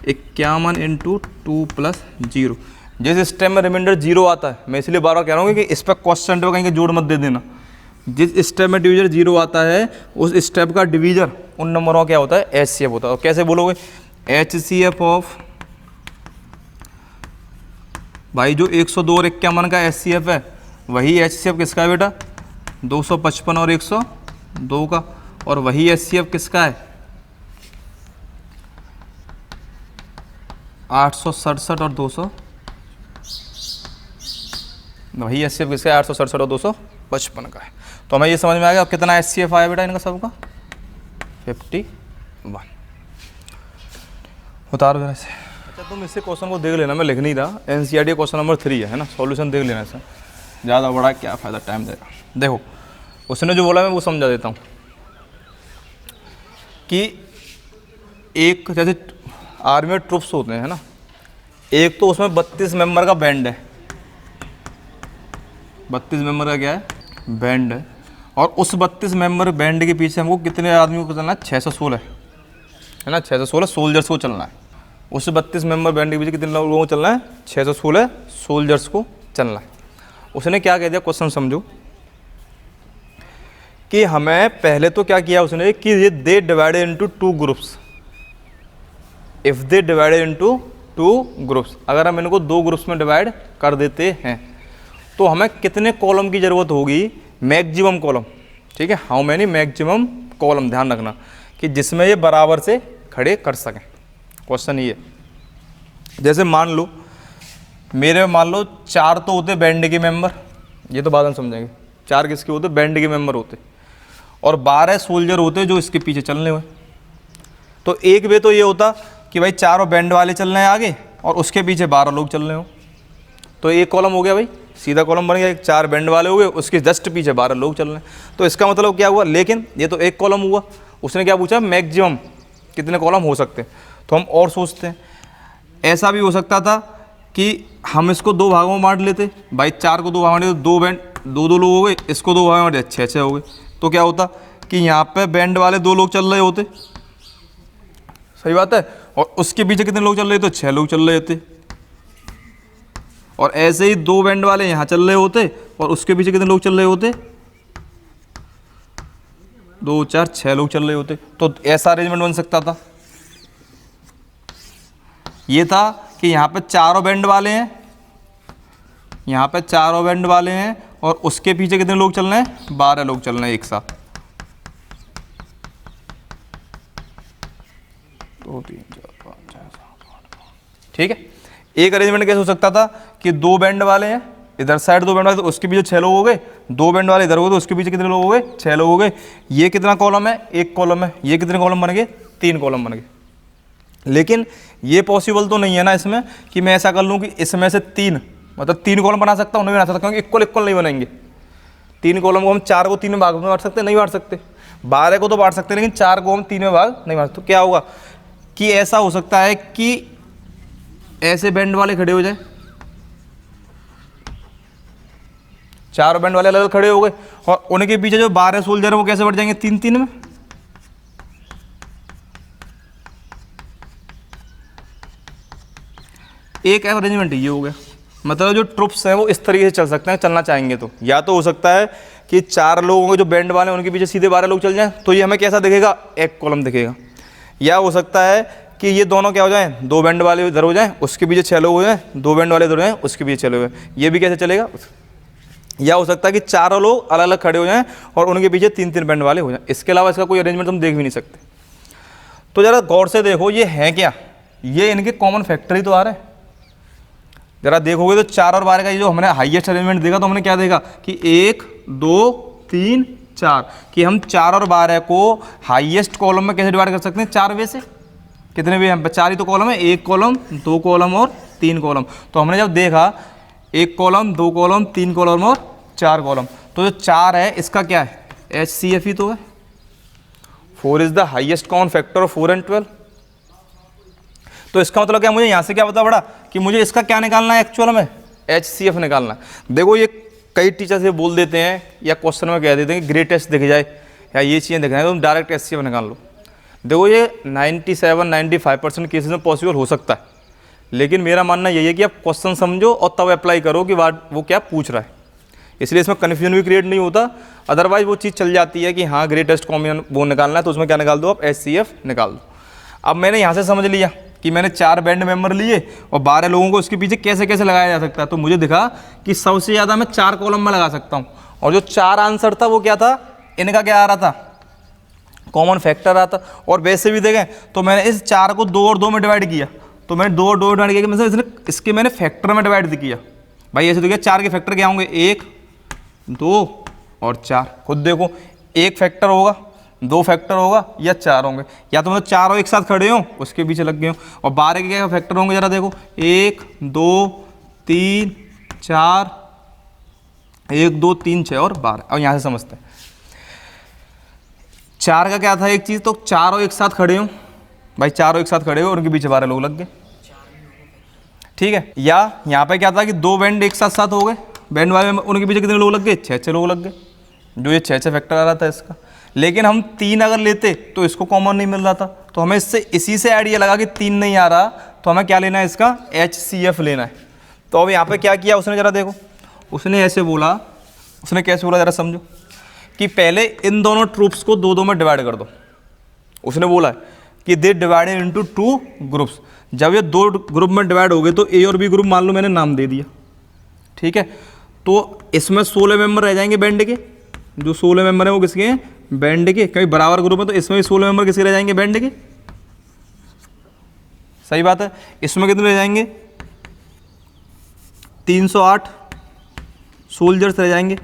51 × 2 + 0। जिस स्टेप में रिमाइंडर 0 आता है, मैं इसलिए बार बार कह रहा हूँ कि इस पर क्वेश्चन पे कहीं के जोड़ मत दे देना। जिस स्टेप में डिवीजर 0 आता है, उस स्टेप का डिवीजर उन नंबरों का क्या होता है, HCF होता है। और कैसे बोलोगे, HCF ऑफ, भाई जो 102 और 51 का HCF है वही HCF किसका है बेटा, 255 और 102 का। और वही HCF किसका है, 867 और 200, वही HCF किसका है, 867 और 255 का है। तो हमें ये समझ में आ गया। अब कितना HCF आया बेटा इनका सबका, 51। उतार देना इसे। अच्छा तुम इससे क्वेश्चन को देख लेना, मैं लिख नहीं रहा, NCERT क्वेश्चन नंबर 3 है ना, सॉल्यूशन देख लेना इसे, ज़्यादा बड़ा क्या फ़ायदा, टाइम देगा। देखो उसने जो बोला मैं वो समझा देता हूँ कि एक जैसे आर्मी में ट्रुप्स होते हैं ना, एक तो उसमें 32 मेंबर का बैंड है, 32 मेंबर का क्या है, बैंड है। और उस 32 मेंबर बैंड के पीछे हमको कितने आदमियों को चलना है? 616 है ना, 616 सोल्जर्स को चलना है। उस 32 मेंबर बैंड के पीछे कितने लोगों को चलना है? 616 सोल्जर्स को चलना है। उसने क्या कह दिया, क्वेश्चन समझो कि हमें पहले तो क्या किया उसने कि ये they divided into 2 groups. If they divided into 2 groups, अगर हम इनको 2 ग्रुप्स में डिवाइड कर देते हैं तो हमें कितने कॉलम की ज़रूरत होगी? Maximum column. ठीक है, हाउ मैनी मैक्सिमम कॉलम, ध्यान रखना कि जिसमें ये बराबर से खड़े कर सकें। क्वेश्चन ये, जैसे मान लो मेरे मान लो 4 तो होते बैंड के मेंबर, ये तो बाद में समझेंगे। 4 किसके होते? बैंड के मेंबर होते, और 12 सोल्जर होते जो इसके पीछे चलने हुए। तो एक वे तो ये होता कि भाई चारों बैंड वाले चल रहे हैं आगे और उसके पीछे 12 लोग चल रहे हो, तो एक कॉलम हो गया भाई, सीधा कॉलम बन गया। 4 बैंड वाले हो गए, उसके जस्ट पीछे 12 लोग चल रहे हैं। तो इसका मतलब क्या हुआ? लेकिन ये तो एक कॉलम हुआ। उसने क्या पूछा? मैक्सिमम कितने कॉलम हो सकते हैं। तो हम और सोचते हैं, ऐसा भी हो सकता था कि हम इसको 2 भागों में बांट लेते भाई। 4 को 2 भाग में लेते, 2 बैंड 2 लोग हो गए, इसको 2 भाग में बांट 6 हो गए। तो क्या होता कि यहाँ पे बैंड वाले 2 लोग चल रहे होते, सही बात है, और उसके पीछे कितने लोग चल रहे थे? 6 लोग चल रहे थे। और ऐसे ही 2 बैंड वाले यहाँ चल रहे होते और उसके पीछे कितने लोग चल रहे होते? 2 4 6 लोग चल रहे होते। तो ऐसा अरेंजमेंट बन सकता था। ये था कि यहाँ पे 4 बैंड वाले हैं, यहाँ पे 4 बैंड वाले हैं और उसके पीछे कितने लोग चल रहे हैं? 12 लोग चल रहे हैं एक साथ। 2 3 4 5 6 7 8। ठीक है, एक अरेंजमेंट कैसे हो सकता था कि 2 बैंड वाले हैं, इधर साइड 2 बैंड वाले, तो उसके पीछे 6 लोग हो गए। 2 बैंड वाले इधर हो गए, तो उसके पीछे कितने लोग हो गए? 6 लोग हो गए। ये कितना कॉलम है? एक कॉलम है। ये कितने कॉलम बन गए? 3 कॉलम बन गए। लेकिन ये पॉसिबल तो नहीं है ना इसमें कि मैं ऐसा कर लूँ कि इसमें से 3 मतलब 3 कॉलम बना सकता हूँ, नहीं बना सकता, क्योंकि इक्वल नहीं बनेंगे। 3 कॉलम को हम 4 को 3 में भाग में बांट सकते? नहीं बांट सकते। 12 को तो बांट सकते, लेकिन 4 को हम 3 में भाग नहीं बांट सकते। तो क्या होगा कि ऐसा हो सकता है कि ऐसे बैंड वाले खड़े हो जाए, 4 बैंड वाले अलग अलग खड़े हो गए, और उनके पीछे जो 12 सोल्जर है वो कैसे बढ़ जाएंगे? 3 में। एक अरेंजमेंट ये हो गया। मतलब जो ट्रुप्स हैं वो इस तरीके से चल सकते हैं, चलना चाहेंगे तो। या तो हो सकता है कि 4 लोगों के जो बैंड वाले हैं उनके पीछे सीधे 12 लोग चल जाएं, तो ये हमें कैसा दिखेगा? एक कॉलम दिखेगा। या हो सकता है कि ये दोनों क्या हो जाएं? 2 बैंड वाले इधर हो जाएं, उसके पीछे 6 लोग हो जाएं, 2 बैंड वाले इधर हो जाएं, उसके पीछे 6 लोग हो जाएं। ये भी कैसे चलेगा? या हो सकता है कि 4 लोग अलग अलग खड़े हो जाएं और उनके पीछे 3 बैंड वाले हो जाएं। इसके अलावा इसका कोई अरेंजमेंट हम देख भी नहीं सकते। तो ज़रा गौर से देखो, ये है क्या? ये इनके कॉमन फैक्टर ही तो आ रहे हैं। जरा देखोगे तो 4 और 12 का ये जो हमने हाईएस्ट अरेंजमेंट देखा, तो हमने क्या देखा कि 1 2 3 4, कि हम 4 और 12 को हाईएस्ट कॉलम में कैसे डिवाइड कर सकते हैं? 4 वे से। कितने वे हैं? 4 ही तो कॉलम है, 1 कॉलम 2 कॉलम और 3 कॉलम। तो हमने जब देखा 1 कॉलम 2 कॉलम 3 कॉलम और 4 कॉलम, तो जो 4 है इसका क्या है? HCF ही तो है। 4 is the highest common factor of 4 and 12। तो इसका मतलब क्या? मुझे यहाँ से क्या पता पड़ा कि मुझे इसका क्या निकालना है? एक्चुअल में HCF निकालना है। देखो ये कई टीचर्स ये बोल देते हैं या क्वेश्चन में कह देते हैं कि ग्रेटेस्ट दिख जाए या ये चीज़ें दिख जाए तो तुम डायरेक्ट HCF निकाल लो। देखो ये 97-95% केसेस में पॉसिबल हो सकता है, लेकिन मेरा मानना यही है कि आप क्वेश्चन समझो और तब अप्लाई करो कि वो क्या पूछ रहा है। इसलिए इसमें कन्फ्यूजन भी क्रिएट नहीं होता। अदरवाइज वो चीज़ चल जाती है कि हाँ ग्रेटेस्ट कॉमन वो निकालना है, तो उसमें क्या निकाल दो आप? HCF निकाल दो। अब मैंने यहाँ से समझ लिया कि मैंने 4 बैंड मेंबर लिए और 12 लोगों को उसके पीछे कैसे कैसे लगाया जा सकता है। तो मुझे दिखा कि सबसे ज़्यादा मैं 4 कॉलम में लगा सकता हूँ, और जो 4 आंसर था वो क्या था? इनका क्या आ रहा था? कॉमन फैक्टर आ रहा था। और वैसे भी देखें तो मैंने इस 4 को 2 और 2 में डिवाइड किया, तो मैंने 2 और 2 डिवाइड किया, मतलब इसके मैंने फैक्टर में डिवाइड किया। भाई ऐसे देखिए 4 के फैक्टर क्या होंगे? 1 2 और 4। खुद देखो, 1 फैक्टर होगा, 2 फैक्टर होगा या 4 होंगे, या तो मतलब 4 एक साथ खड़े हो उसके पीछे लग गए हो। और 12 के क्या फैक्टर होंगे? जरा देखो, 1 2 3 4, 1 2 3 6 और 12। और यहाँ से समझते हैं 4 का क्या था? एक चीज़ तो 4 एक साथ खड़े हो भाई, 4 एक साथ खड़े हो और उनके पीछे 12 लोग लग गए, ठीक है। या यहाँ पे क्या था कि 2 बैंड एक साथ हो गए, बैंड वाले में उनके पीछे कितने लोग लग गए? 6 लोग लग गए। जो ये 6 फैक्टर आ रहा था इसका। लेकिन हम 3 अगर लेते तो इसको कॉमन नहीं मिल रहा था, तो हमें इससे इसी से आइडिया लगा कि 3 नहीं आ रहा, तो हमें क्या लेना है, इसका HCF लेना है। तो अब यहाँ पे क्या किया उसने, ज़रा देखो, उसने ऐसे बोला, उसने कैसे बोला ज़रा समझो, कि पहले इन दोनों ट्रूप्स को 2-2 में डिवाइड कर दो। उसने बोला है कि दे डिवाइडेड इनटू 2 ग्रुप्स। जब ये 2 ग्रुप में डिवाइड हो गए तो A और B ग्रुप मान लो मैंने नाम दे दिया, ठीक है। तो इसमें 16 मेंबर रह जाएंगे बैंड के, जो 16 मेंबर हैं वो किसके हैं, बैंड के, क्योंकि बराबर ग्रुप है तो इसमें भी 16 मेंबर किसके रह जाएंगे, बैंड के। सही बात है। इसमें कितने रह जाएंगे, 308 सोल्जर्स रह जाएंगे,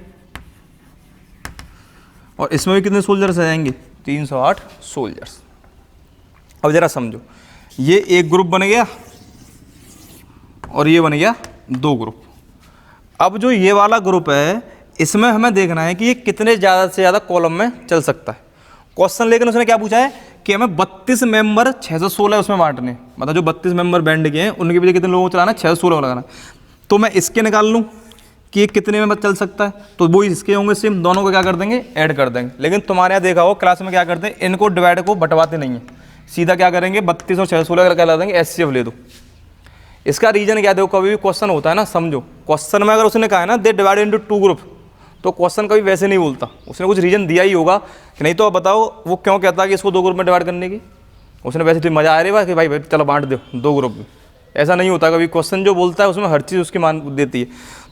और इसमें भी कितने सोल्जर्स रह जाएंगे, 308 सोल्जर्स। अब जरा समझो, ये एक ग्रुप बन गया और ये बन गया 2 ग्रुप। अब जो ये वाला ग्रुप है इसमें हमें देखना है कि ये कितने ज़्यादा से ज़्यादा कॉलम में चल सकता है क्वेश्चन। लेकिन उसने क्या पूछा है कि हमें 32 मेंबर 616 उसमें बांटने, मतलब जो 32 मेंबर बैंड के हैं उनके पीछे कितने लोगों को चलाना है, 616 लगाना। तो मैं इसके निकाल लूँ कि ये कितने में चल सकता है, तो वो इसके होंगे सेम, दोनों को क्या कर देंगे, ऐड कर देंगे। लेकिन तुम्हारे यहाँ देखा हो क्लास में क्या करते हैं, इनको डिवाइड को बंटवाते नहीं है, सीधा क्या करेंगे 32 और 616 करके ला देंगे, HCF ले दो। इसका रीजन क्या, देखो कभी भी क्वेश्चन होता है ना, समझो क्वेश्चन में अगर उसने कहा है ना दे डिवाइड इनटू 2 ग्रुप, तो क्वेश्चन कभी वैसे नहीं बोलता, उसने कुछ रीजन दिया ही होगा कि नहीं। तो अब बताओ वो क्यों कहता है कि इसको 2 ग्रुप में डिवाइड करने की, उसने वैसे तो मजा आ रही है कि भाई चलो बांट दो 2 ग्रुप में, ऐसा नहीं होता। कभी क्वेश्चन जो बोलता है उसमें हर चीज़ उसकी मान देती है।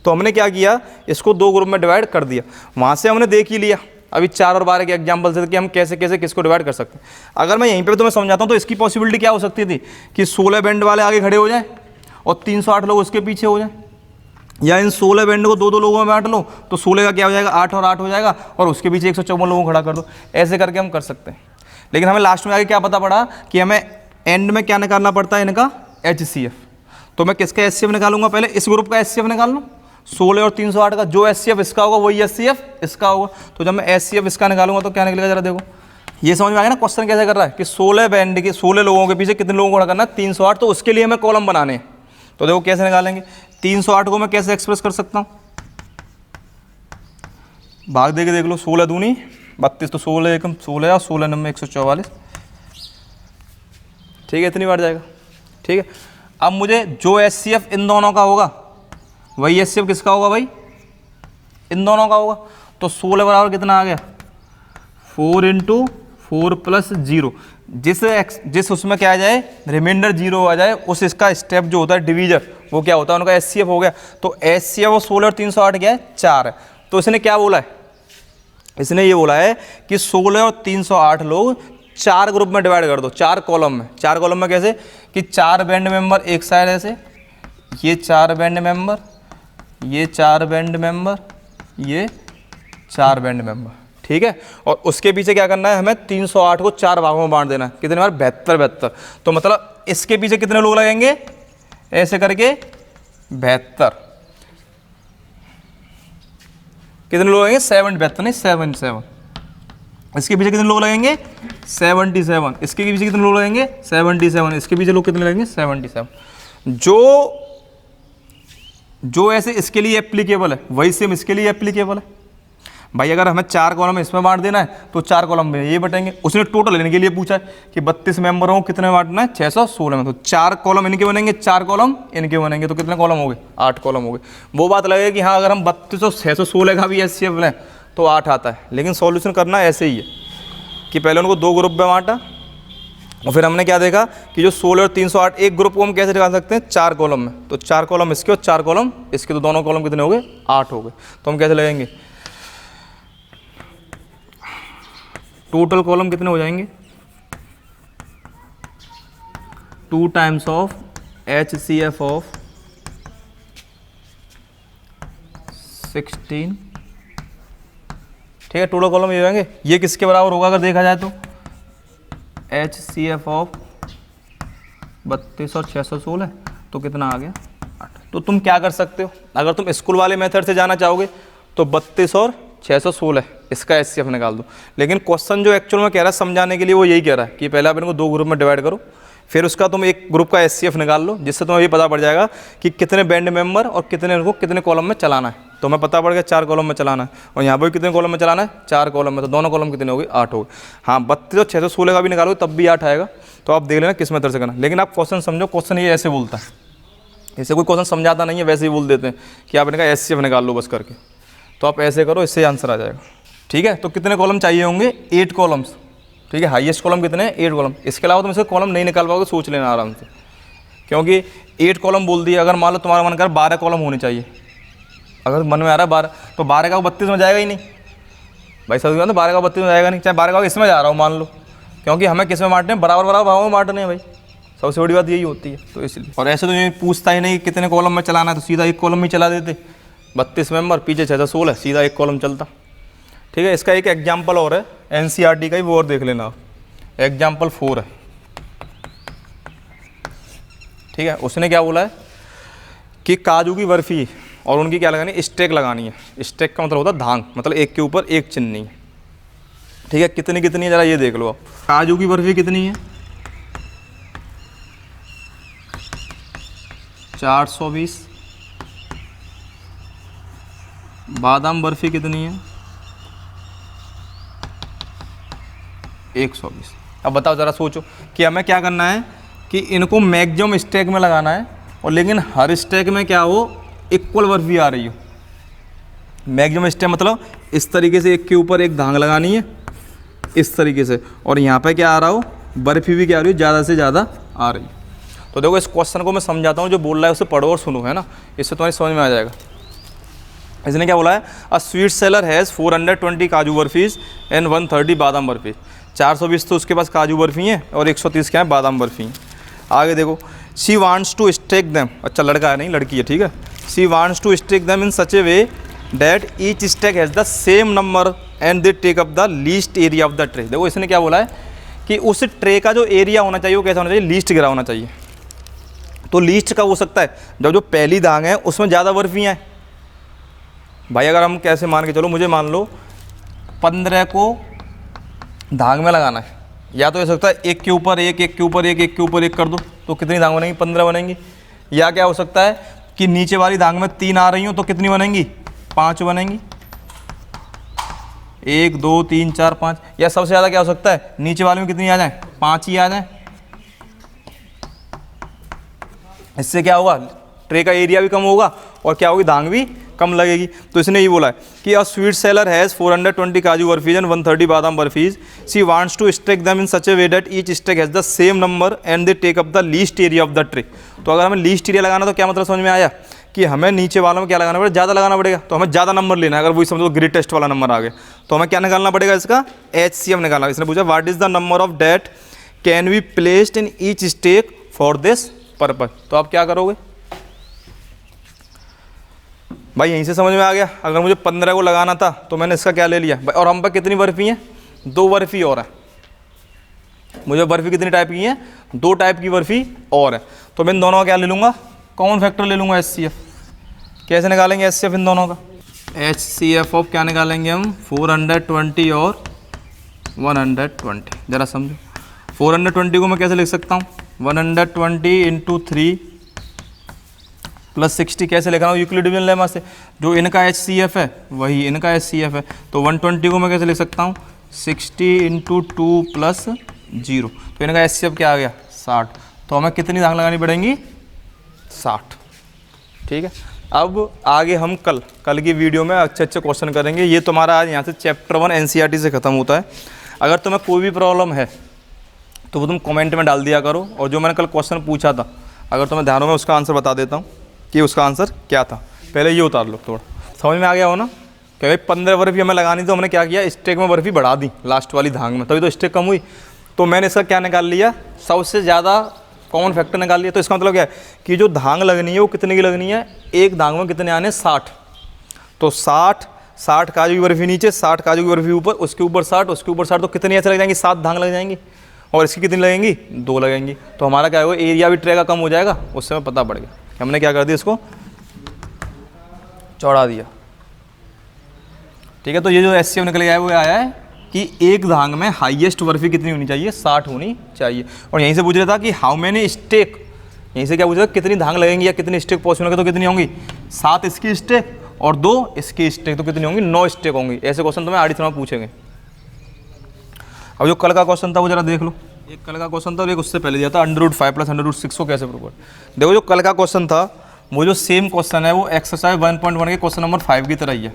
तो हमने क्या किया, इसको 2 ग्रुप में डिवाइड कर दिया, वहाँ से हमने देख ही लिया अभी 4 और 12 के एग्जाम्पल से कि हम कैसे कैसे किसको डिवाइड कर सकते हैं। अगर मैं यहीं पे तुम्हें समझाता हूँ तो इसकी पॉसिबिलिटी क्या हो सकती थी कि 16 बैंड वाले आगे खड़े हो जाएं और 308 लोग उसके पीछे हो जाएं, या इन 16 बैंड को 2-2 लोगों में बांट लो तो 16 का क्या हो जाएगा, 8 और 8 हो जाएगा, और उसके पीछे 154 लोगों को खड़ा कर दो। ऐसे करके हम कर सकते हैं। लेकिन हमें लास्ट में आगे क्या पता पड़ा कि हमें एंड में क्या निकालना पड़ता है, इनका HCF। तो मैं किसका HCF निकालूंगा, पहले इस ग्रुप का HCF निकाल लूँ, 16 और 308 का जो HCF इसका होगा वही HCF इसका होगा। तो जब मैं HCF इसका निकालूंगा तो क्या निकलेगा, जरा देखो, ये समझ में आ गया ना क्वेश्चन कैसे कर रहा है कि 16 बैंड के 16 लोगों के पीछे कितने लोगों को खड़ा करना है, 308। तो उसके लिए हमें कॉलम बनाने हैं। तो देखो कैसे निकालेंगे, 308 को मैं कैसे एक्सप्रेस कर सकता हूँ, भाग दे के देख लो, 16 दूनी 32, तो 16 एकम 16 और 16 नंबर 144, ठीक है, इतनी बार जाएगा, ठीक है। अब मुझे जो HCF इन दोनों का होगा वही HCF किसका होगा भाई, इन दोनों का होगा। तो 16 बराबर कितना आ गया, 4 × 4 + 0, जिस उसमें क्या आ जाए, रिमाइंडर 0 आ जाए, उस इसका स्टेप जो होता है डिवीजर, वो क्या होता है, उनका HCF हो गया। तो HCF और 16 और 308 क्या है, 4 है। तो इसने क्या बोला है, इसने ये बोला है कि 16 और 308 लोग 4 ग्रुप में डिवाइड कर दो, 4 कॉलम में। 4 कॉलम में कैसे कि 4 बैंड मेंबर एक साइड ऐसे, ये 4 बैंड मेंबर, ये 4 बैंड मेंबर, ये 4 बैंड मेंबर, ठीक है। और उसके पीछे क्या करना है, हमें 308 को 4 भागों में बांट देना है, कितने बार, 72। तो मतलब इसके पीछे कितने लोग लगेंगे, ऐसे करके 72, कितने लोग लगेंगे, 72 नहीं 77। इसके पीछे कितने लोग लगेंगे, 77। इसके पीछे कितने लोग लगेंगे, 77। इसके पीछे लोग कितने लगेंगे, 77। जो ऐसे इसके लिए एप्लीकेबल है वही सेम इसके लिए एप्लीकेबल है भाई। अगर हमें 4 कॉलम इसमें बांट देना है तो 4 कॉलम में ये बटेंगे। उसने टोटल लेने के लिए पूछा है कि 32 मेंबरों को कितने बांटना है, 616 में। तो 4 कॉलम इनके बनेंगे, 4 कॉलम इनके बनेंगे, तो कितने कॉलम हो गए, 8 कॉलम हो गए। वो बात लगेगी कि हाँ अगर हम 32 और 616 का भी HCF लें तो 8 आता है। लेकिन सॉल्यूशन करना ऐसे ही है कि पहले उनको 2 ग्रुप में बांटा और फिर हमने क्या देखा कि जो 16 और 308 एक ग्रुप को हम कैसे निकाल सकते हैं, 4 कॉलम में। तो 4 कॉलम इसके और 4 कॉलम इसके, तो दोनों कॉलम कितने हो गए, 8 हो गए। तो हम कैसे लगेंगे, टोटल कॉलम कितने हो जाएंगे, 2 टाइम्स ऑफ HCF ऑफ 16, ठीक है। टोटल कॉलम ये होंगे, ये किसके बराबर होगा अगर देखा जाए तो, HCF ऑफ 32 और 616, तो कितना आ गया, 8। तो तुम क्या कर सकते हो, अगर तुम स्कूल वाले मेथड से जाना चाहोगे तो 32 और 616 इसका HCF निकाल दो। लेकिन क्वेश्चन जो एक्चुअल में कह रहा है समझाने के लिए वो यही कह रहा है कि पहले आप इनको 2 ग्रुप में डिवाइड करो, फिर उसका तुम एक ग्रुप का HCF निकाल लो, जिससे तुम्हें ये पता पड़ जाएगा कि कितने बैंड मेंबर और कितने उनको कितने कॉलम में चलाना है। तो तो हमें पता पड़ गया 4 कॉलम में चलाना है। और यहाँ पर कितने कॉलम में चलाना है? 4 कॉलम में। तो दोनों कॉलम कितने हो गए? 8 हो गए। हाँ 32 और 616 का भी निकालोगे तब भी 8 आएगा। तो आप देख लेना किस मेथड से करना। लेकिन आप क्वेश्चन समझो, क्वेश्चन ये ऐसे बोलता है, ऐसे कोई क्वेश्चन समझाता नहीं है, वैसे ही बोल देते हैं कि आप इनका HCF निकाल लो बस करके। तो आप ऐसे करो, इससे आंसर आ जाएगा। ठीक है, तो कितने कॉलम चाहिए होंगे? 8 कॉलम्स। ठीक है, हाईएस्ट कॉलम कितने हैं? 8 कॉलम। इसके अलावा तुम इसका कॉलम नहीं निकाल पाओगे, सोच लेना आराम से, क्योंकि 8 कॉलम बोल दिया। अगर मान लो तुम्हारा मन कर 12 कॉलम होने चाहिए, अगर मन में आ रहा है 12, तो 12 का 32 में जाएगा ही नहीं भाई। समझ गया? तो 12 का 32 में जाएगा नहीं, चाहे 12 का इसमें जा रहा हूँ मान लो, क्योंकि हमें किस में बांटने हैं? बराबर बराबर भाव में बांटने हैं भाई। सबसे बड़ी बात यही होती है। तो इसलिए, और ऐसे तो ये पूछता ही नहीं कितने कॉलम में चलाना है, तो सीधा एक कॉलम में चला देते। 32 मेंबर, पीछे 616, सीधा एक कॉलम चलता। ठीक है, इसका एक एग्जाम्पल और है NCERT का ही, वो और देख लेना आप। एग्जाम्पल 4 है। ठीक है, उसने क्या बोला है कि काजू की बर्फ़ी और उनकी क्या लगानी है? स्टेक लगानी है। स्टेक का मतलब होता है धांग, मतलब एक के ऊपर एक चिन्नी। ठीक है, कितनी कितनी है ज़रा ये देख लो आप। काजू की बर्फ़ी कितनी है? 420। बादाम बर्फ़ी कितनी है? 120। अब बताओ ज़रा, सोचो कि हमें क्या करना है कि इनको मैक्सिमम स्टेक में लगाना है, और लेकिन हर स्टेक में क्या हो? इक्वल बर्फ़ी आ रही हो। मैक्सिमम स्टेक मतलब इस तरीके से एक के ऊपर एक धांग लगानी है, इस तरीके से, और यहाँ पे क्या आ रहा हो? बर्फ़ी भी क्या आ रही हो? ज़्यादा से ज़्यादा आ रही है। तो देखो, इस क्वेश्चन को मैं समझाता हूँ, जो बोल रहा है उसे पढ़ो और सुनो, है ना, इससे तुम्हारी समझ में आ जाएगा। इसने क्या बोला है? अ स्वीट सेलर हैज़ 420 काजू बर्फीज एंड 130 बादाम बर्फी। 420 तो उसके पास काजू बर्फ़ी हैं और 130 क्या है? बादाम बर्फ़ी हैं। आगे देखो, she wants to stack them. अच्छा, लड़का है नहीं, लड़की है। ठीक है, she wants to stack them in such a way that each stack has the same number and they take up the least area of the tray. देखो, इसने क्या बोला है कि उस ट्रे का जो एरिया होना चाहिए वो कैसा होना चाहिए? लीस्ट गिरा होना चाहिए। तो लीस्ट कब हो सकता है? जब जो पहली धांग है उसमें ज़्यादा बर्फ़ियाँ हैं भाई। अगर हम कैसे मान के चलो, मुझे मान लो 15 को धांग में लगाना है, या तो हो सकता है एक के ऊपर एक, एक के ऊपर एक, एक के ऊपर एक कर दो, तो कितनी धांग बनेंगी? 15 बनेंगी। या क्या हो सकता है कि नीचे वाली धांग में 3 आ रही हो, तो कितनी बनेंगी? 5 बनेंगी। 1 2 3 4 5। या सबसे ज़्यादा क्या हो सकता है? नीचे वाले में कितनी आ जाए? 5 ही आ जाए। इससे क्या होगा? ट्रे का एरिया भी कम होगा और क्या होगी? धांग भी कम लगेगी। तो इसने ये बोला है कि अ स्वीट सेलर हैज़ 420 काजू बर्फीज एंड 130 बादाम barfis. She wants to stack them in such a way that each stack has the same number and they take up the least area of the tray. तो अगर हमें least area लगाना तो क्या मतलब समझ में आया कि हमें नीचे वालों में क्या लगाना पड़ेगा? ज़्यादा लगाना पड़ेगा। तो हमें ज़्यादा नंबर लेना है। अगर वही समझो ग्रेटेस्ट वाला नंबर आ गया, तो हमें क्या निकालना पड़ेगा? इसका HCF निकालना। इसने पूछा what is the number of that can be placed in each stack for this purpose. तो आप क्या करोगे भाई? यहीं से समझ में आ गया। अगर मुझे 15 को लगाना था तो मैंने इसका क्या ले लिया भाई। और हम पर कितनी बर्फ़ी हैं? 2 बर्फ़ी और है। मुझे बर्फ़ी कितनी टाइप की है? 2 टाइप की बर्फ़ी और है। तो मैं इन दोनों का क्या ले लूँगा? कॉमन फैक्टर ले लूँगा, HCF। कैसे निकालेंगे HCF इन दोनों का? HCF ऑफ क्या निकालेंगे हम? 420 और 120। ज़रा समझो, 420 को मैं कैसे लिख सकता हूँ? 120 इंटू 3 प्लस 60 कैसे लिख रहा हूँ? यूक्लिड डिवीजन लेमा से। जो इनका HCF है वही इनका HCF है। तो 120 को मैं कैसे लिख सकता हूँ? 60 इंटू 2 प्लस 0। तो इनका HCF क्या आ गया? 60। तो हमें कितनी धांग लगानी पड़ेंगी? 60। ठीक है, अब आगे हम कल की वीडियो में अच्छे अच्छे क्वेश्चन करेंगे। ये तुम्हारा आज यहाँ से चैप्टर 1 NCERT से ख़त्म होता है। अगर तुम्हें कोई भी प्रॉब्लम है तो वो तुम कमेंट में डाल दिया करो। और जो मैंने कल क्वेश्चन पूछा था, अगर तुम्हें ध्यान हो, मैं उसका आंसर बता देता हूँ कि उसका आंसर क्या था। पहले ये उतार लो, थोड़ा समझ में आ गया हो ना कि भाई 15 बर्फ़ी हमें लगानी, तो हमने क्या किया? स्टेक में बर्फ़ी बढ़ा दी लास्ट वाली धांग में, तभी तो स्टेक कम हुई। तो मैंने इसका क्या निकाल लिया? सबसे ज़्यादा कॉमन फैक्टर निकाल लिया। तो इसका मतलब क्या है कि जो धांग लगनी है वो कितने की लगनी है? एक धांग में कितने आने? 60। तो 60 काजू की बर्फ़ी नीचे, 60 काजू की बर्फ़ी ऊपर, उसके ऊपर 60, उसके ऊपर 60। तो कितनी ऐसे लग जाएंगी? 7 धांग लग जाएंगी। और इसकी कितनी लगेंगी? 2 लगेंगी। तो हमारा क्या होगा? एरिया भी ट्रे का कम हो जाएगा। उससे हमें पता पड़ गया कि हमने क्या कर दिया? इसको चौड़ा दिया। ठीक है, तो ये जो HCF निकल गया है वो आया है कि एक धांग में हाईएस्ट बर्फ़ी कितनी होनी चाहिए? 60 होनी चाहिए। और यहीं से पूछ रहा था कि हाउ मैनी स्टेक, यहीं से क्या पूछ रहा था? कितनी धांग लगेंगी या कितनी स्टेक पॉसिबल होंगे? तो कितनी होंगी? 7 इसकी स्टेक और 2 इसकी स्टेक, तो कितनी होंगी? 9 स्टेक होंगी। ऐसे क्वेश्चन तुम्हें आड़ी समय पूछेंगे। अब जो कल का क्वेश्चन था वो जरा देख लो। एक कल का क्वेश्चन था और एक उससे पहले दिया था, √5 + √6 को कैसे प्रूव कर। देखो जो कल का क्वेश्चन था वो जो सेम क्वेश्चन है वो एक्सरसाइज 1.1 के क्वेश्चन नंबर 5 की तरह ही है,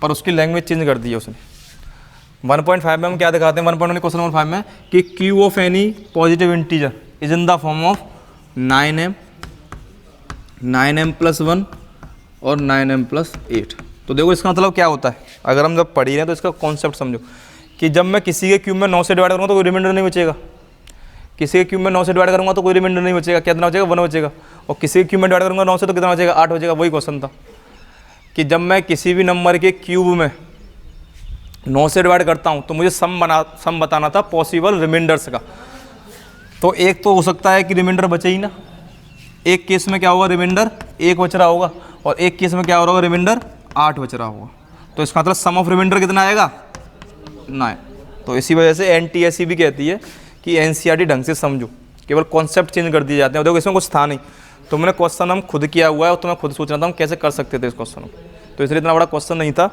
पर उसकी लैंग्वेज चेंज कर दी है उसने। 1.5 में हम क्या दिखाते हैं? 1.1 क्वेश्चन नंबर 5 में कि Q of any positive integer is in the form of 9m, 9m + 1 और 9m + 8। तो देखो इसका मतलब क्या होता है, अगर हम जब पढ़ रहे हैं तो इसका कॉन्सेप्ट समझो कि जब मैं किसी के क्यूब में 9 से डिवाइड करूँगा तो कोई रिमाइंडर नहीं बचेगा, किसी के क्यूब में 9 से डिवाइड करूँगा तो कोई रिमाइंडर नहीं बचेगा। कितना बचेगा? 1 बचेगा। और किसी के क्यूब में डिवाइड करूँगा 9 से तो कितना बचेगा? 8 बचेगा। वही क्वेश्चन था कि जब मैं किसी भी नंबर के क्यूब में 9 से डिवाइड करता हूँ तो मुझे सम बताना था पॉसिबल रिमाइंडर्स का। तो एक तो हो सकता है कि रिमाइंडर बचे ही ना, एक केस में क्या होगा? रिमाइंडर 1 बच रहा होगा, और एक केस में क्या हो रहा होगा? रिमाइंडर 8 बच रहा होगा। तो इसका मतलब सम ऑफ रिमाइंडर कितना आएगा? 9। तो इसी वजह से NTSE भी कहती है कि NCERT ढंग से समझो, केवल कॉन्सेप्ट चेंज कर दिए जाते हैं। देखो इसमें कुछ था नहीं, तो मैंने क्वेश्चन हम खुद किया हुआ है और तुम्हें खुद सोचना था हम कैसे कर सकते थे इस क्वेश्चन को, तो इसलिए इतना बड़ा क्वेश्चन नहीं था।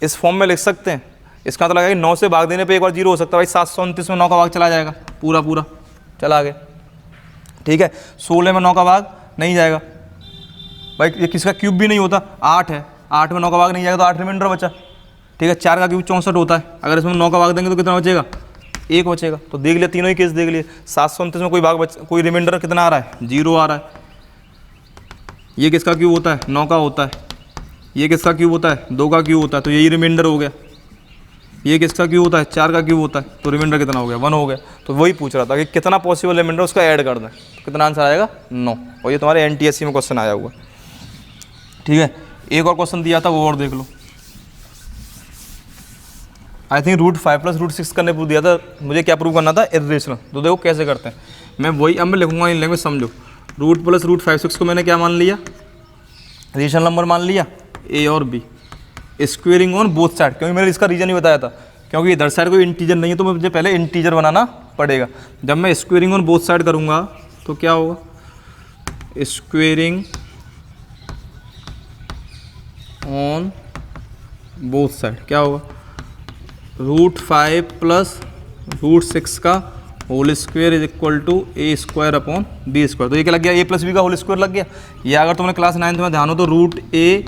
इस फॉर्म में लिख सकते हैं। इसका मतलब है कि 9 से भाग देने पे एक बार 0 हो सकता है भाई। 729 में 9 का भाग चला जाएगा, पूरा चला गया। ठीक है, 16 में 9 का भाग नहीं जाएगा भाई, ये किसका क्यूब भी नहीं होता। 8 है, 8 में 9 का भाग नहीं जाएगा तो 8 रिमाइंडर बचा। ठीक है, 4 का क्यूब 64 होता है, अगर इसमें 9 का भाग देंगे तो कितना बचेगा? 1 बचेगा। तो देख लिया, तीनों ही केस देख लिए। 729 में कोई रिमाइंडर कितना आ रहा है? 0 आ रहा है। ये किसका क्यूब होता है? 9 का होता है। ये किसका क्यूब होता है? 2 का क्यूब होता है, तो यही रिमाइंडर हो गया। ये किसका क्यूब होता है? 4 का क्यूब होता है, तो रिमाइंडर कितना हो गया? 1 हो गया। तो वही पूछ रहा था कि कितना पॉसिबल रिमाइंडर उसका ऐड कर दें, तो कितना आंसर आएगा? 9। और ये तुम्हारे NTSE में क्वेश्चन आया हुआ। ठीक है, एक और क्वेश्चन दिया था वो और देख लो। आई थिंक √5 + √6 करने प्रूव दिया था। मुझे क्या प्रूव करना था? इर्रेशनल। तो देखो कैसे करते हैं, मैं वही अब मैं लिखूंगा इन लैंग्वेज समझो। रूट + √5 को मैंने क्या मान लिया? रेशनल नंबर मान लिया, A और B। Squaring on both side, क्योंकि मैंने इसका रीजन ही बताया था, क्योंकि इधर साइड कोई इंटीजर नहीं है तो मुझे पहले इंटीजर बनाना पड़ेगा। जब मैं स्क्वेयरिंग ऑन बोथ साइड करूँगा तो क्या होगा? स्क्वेयरिंग ऑन बोथ साइड क्या होगा? √5 + √6 का whole square is equal to A² / B²। तो ये क्या लग गया? A + B का होल स्क्वायर लग गया। या अगर तुमने क्लास 9th में ध्यान हो तो √A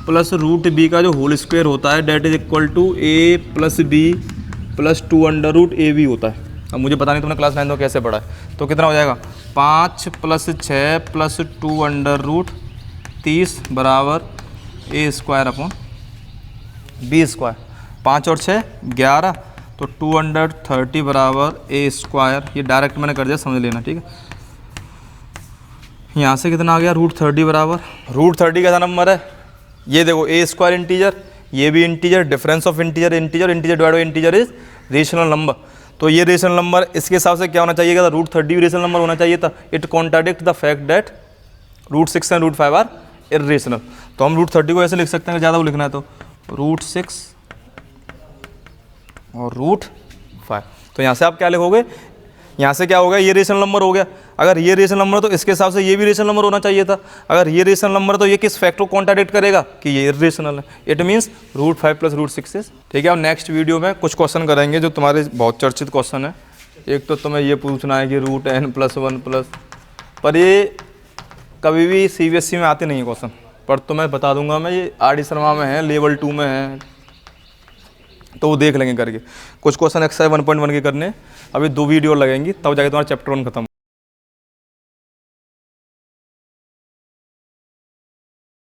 + √B का जो होल स्क्वायर होता है that is equal to A + B + 2√AB होता है। अब मुझे पता नहीं तुमने क्लास 9th में कैसे पढ़ा है, तो कितना हो जाएगा? 5 + 6 + 2√30 बराबर A² / B²। 5 और 6 11, तो 230 बराबर A²। ये डायरेक्ट मैंने कर दिया, समझ लेना। ठीक है, यहाँ से कितना आ गया? √30 बराबर √30 कैसा नंबर है? ये देखो A² इंटीजर, ये भी integer, difference of integer integer divide by integer is rational number. तो ये रेशनल नंबर, इसके हिसाब से क्या होना चाहिए था? √30 भी रेशनल नंबर होना चाहिए था। It contradict the fact that √6 and √5 are irrational. तो हम √30 को ऐसे लिख सकते हैं, ज़्यादा वो लिखना है तो √6 और √5। तो यहाँ से आप क्या लिखोगे? यहाँ से क्या हो गया? ये रेशनल नंबर हो गया। अगर ये रेशनल नंबर तो इसके हिसाब से ये भी रेशनल नंबर होना चाहिए था। अगर ये रेशनल नंबर तो ये किस फैक्टर को कॉन्ट्राडिक्ट करेगा? कि ये इर्रेशनल है। It means √5 + √6 is. ठीक है, अब नेक्स्ट वीडियो में कुछ क्वेश्चन करेंगे जो तुम्हारे बहुत चर्चित क्वेश्चन है। एक तो तुम्हें ये पूछना है कि √n + 1 पर ये कभी भी CBSE में आते नहीं है क्वेश्चन, पर तो मैं बता दूंगा मैं, ये RD शर्मा में है, लेवल 2 में है, तो वो देख लेंगे करके। कुछ क्वेश्चन एक्सरसाइज 1.1 के करने, अभी 2 वीडियो लगेंगी, तब जाके तुम्हारा चैप्टर 1 खत्म